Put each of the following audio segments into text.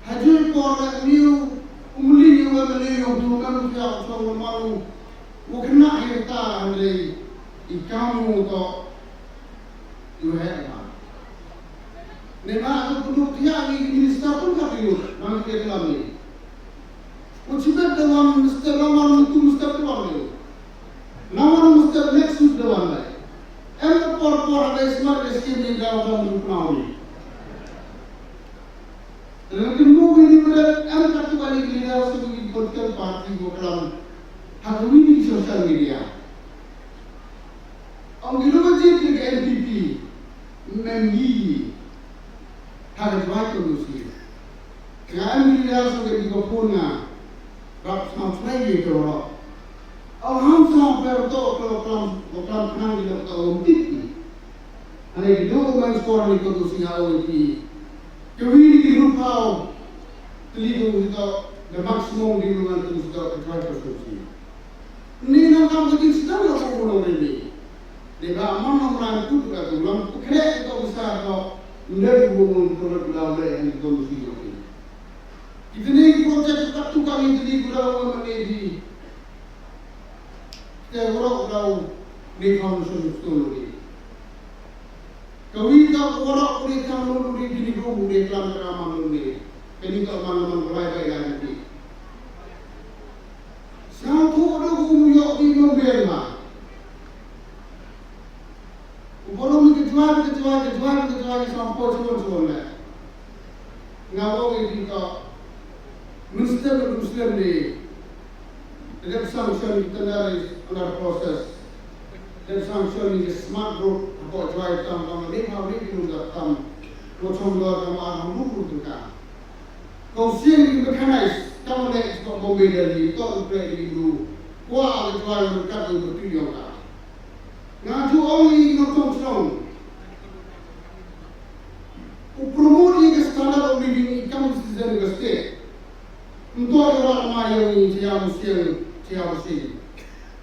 Hadir por new umli yang memilih yang tuhan kita sama malu, bukan nak kita andai ikamu to jual. Nema aku perlu tiap ni minister pun tak perlu, nak kita kelam ni. Ucapkan dalam minister nama itu minister tu apa? Nama minister next week dalam ni. Em por ada smart scheme ni dalam dunia ni. Lepas move ini berada, em tak tu balik leader sebagai political party bukan hari ini social media. Ang ginawa dito ng NPP, Mengi, harus baik solusi. Kami leader sebagai gopona, bab sampai itu orang. Ang sampai itu kalau kenang di dalam TV, ane di dokumen sekolah ni kalau singaw itu. Kewini di rupa terlibat kita the maximum di ruang itu kita try persolusi. Ini nak kamu jadi sedang apa pun orang ini. Deba mana orang itu juga tu, orang tu kerja kita besar kau menjadi bukan produk dalam yang persolusi ini. Kita ni projek tak tu kami jadi gurau menjadi kita gurau ni foundation itu. Kawita orang kulit kamu luri di negeri muda kelam kerama luri, ini tak mana berai lagi. Satu orang umumnya di Manda. Upalom kejual sampai semua. Ngawang ini tak Muslim ni, dalam sanction kita dari under process, dalam sanction ini smart group. Buat jual tam ni hari ini juga tam, macam luar tam orang lupa tu kan. Kau siang kita kanais, tam ni sebab mobil dari itu upgrade dulu. Wah, jual berkat itu tujuan kan. Ngaju orang ini nonton serong. Promote ini standard of living income citizen ke state. Untuk orang ramai yang ini siapa siang.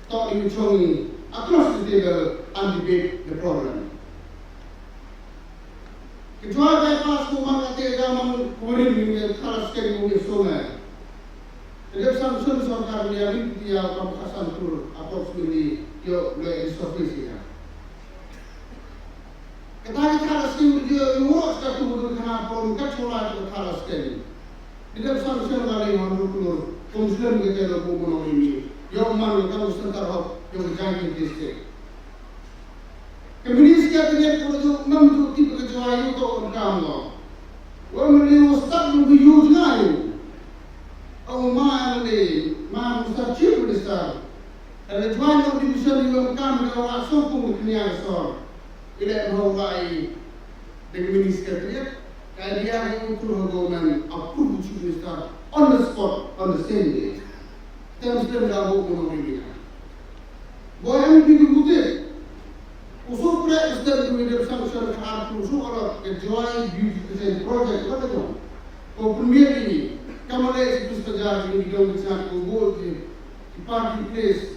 Tak ini cumi. Across the table and debate the problem. Kecuali bypass kumang ati zaman kumarin ni kalas kali mungkin sungai. Jadi sanction sarkar ni hari dia kawasan tur approximately yo le surface ya. Kita kalas kali dia urus kat tu kena problem kat sekolah itu kalas kali. Jadi sanction kali yang tur konsulen kita lo bukan ini. Yo man kalau sebentar yang jangan distrek. Kemudian sekian produk membentuk tipe kejualan untuk orang kamu. Orang ustaz lebih yujnai. Orang mana ustaz cip besar. Ada jualan yang dibuat di orang kamu orang sokong kenyang sor. Tidak mengawai dengan Secretariat. Dia yang untuk government approve cip besar on the spot on the same day. Terus dia berlaku mengenai. Boyan dibutuhkan. Usul proyek sedang diwujudkan sanction kerana usul orang kejualan beautification project apa tu? Kau premier ini, kamu lihat itu sejarah ini dalam kisah kubur di party place,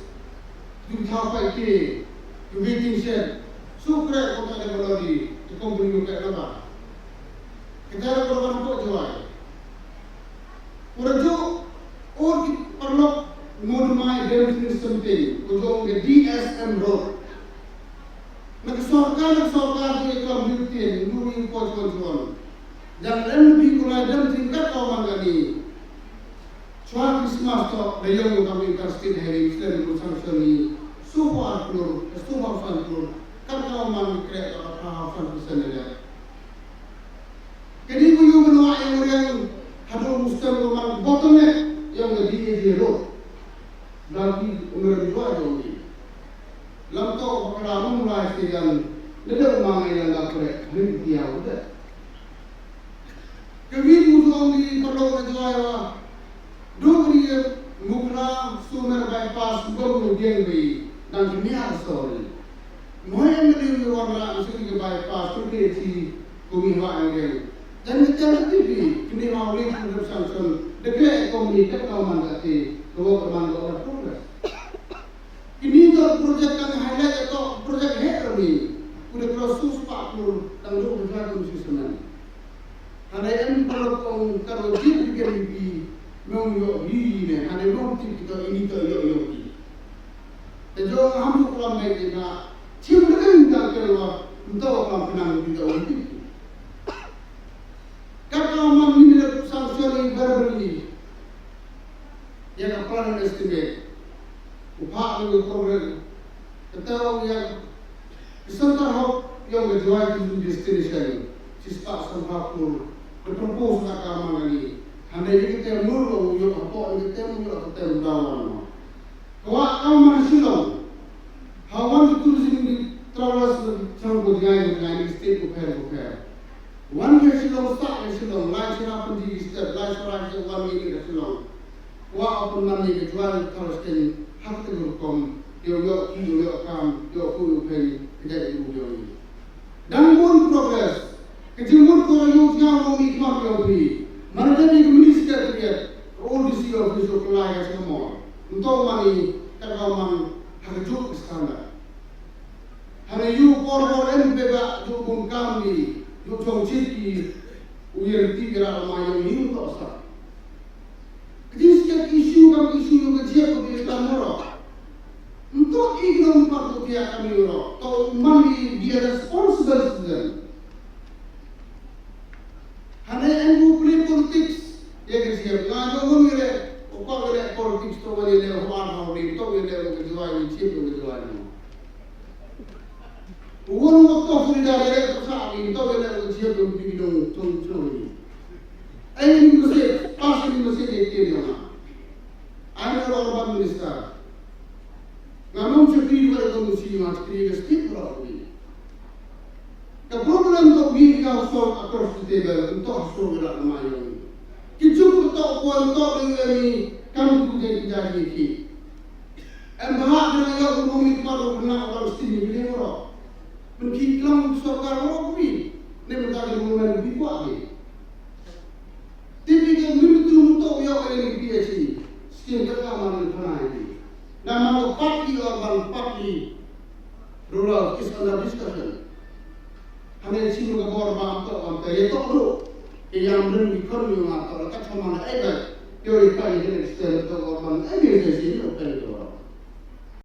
di tempat ini, di waiting shed. Usul proyek kau tak ada melalui di company kita apa? Kita ada program kau jual. Orang tu orang perlu modify their something. Untuk the DSM road. Maka sarkar dia kemudian nuri kontrol. Dan lebih kurang dalam tingkat kawan kami. Suatu Christmas tu, beliau kami kasih hari Islam sanction ni. Semua fan kan kawan kerja fan pesan. Jadi beliau menolak yang hadul Muslim orang bottleneck yang di road. Lagi umur dua jauh ni. Lampu perkara mulai sekian, tidak mengenai yang tak korek, ini dia sudah. Kami musuh ini perlu menjual, dua dia mukna sumber bypass kemudian beri dan dunia sorry. Mohon beri orang mesti bypass sudah si kami yang dan kita TV kini mau lihat sanction dekat komunitas kawan kami, kalau bermanfaat progres. Ini tu projek kami highlight atau projek head ni, sudah proses 40 tanggung jawab sistem. Ada yang perlu orang kalau dia fikir di mengyo ini, ada orang kita ini yo. Dan jo hamu kalau mereka cium dengan tak keluar untuk orang penang tidak orang. Kalau man ini sanksi verbally, yang plan estimate, upah dengan program, atau yang sebentar hok yang berjual di destination, sisa sempurna, berpropos nak kaman ini, handai kita mulu yo apa kita mulu kita dawan. Kalau man silong, hawan tourism travelers campur dengan state bukan. One year silong start silong, lain sila pun di step, lain sila di one minute silong. Wah apa nanti kejual kalau sekali hak tergolong, yo kam, yo kuyu pay, tidak ibu yo. Dan pun progress, kejumur ko yo jangan mami kemar yo beri. Mana jadi komunis Secretariat, all this year official kelaya semua. Untuk mani kagaman hak juk standar. Hari you korban beba juk bung kami. Yung citi uyar tiga ramai yang untuk sah. Jadi setiap isu yang kecil bagi tamara. Untuk ikut patut dia kami orang. Tahu mandi dia responsible citizen. Hanya yang play politics ya kecil. Ngajak mengire, apa kira politics tu boleh le huan hari tu boleh le kejual cip kejual. Uang waktu pun dah ada pesawat ini, tahu ada siapa yang pergi dong ini. Ini mesti pas ini mesti dikira. Ada orang minister. Namun cekri dua itu mesti cekri kestik berapa ini. The problem untuk we can solve across the table untuk solve berat ramai ini. Kicu untuk kuat untuk ini kami juga jadi ki. Bahak dengan yang umum itu baru kena orang sini beli orang. Mengiklan sokar orang kami, ni menjadi momen lebih kuat ni. Tapi kalau minum untuk yang ini dia sih, sekian keamanan tanah ini. Nama parti orang parti rural is under discussion. Hanya sih mereka berbuat untuk orang kaya tak perlu. Yang beri ekonomi atau lekat sama ada, dia ikan yang extend untuk orang ini sih, dia open itu orang.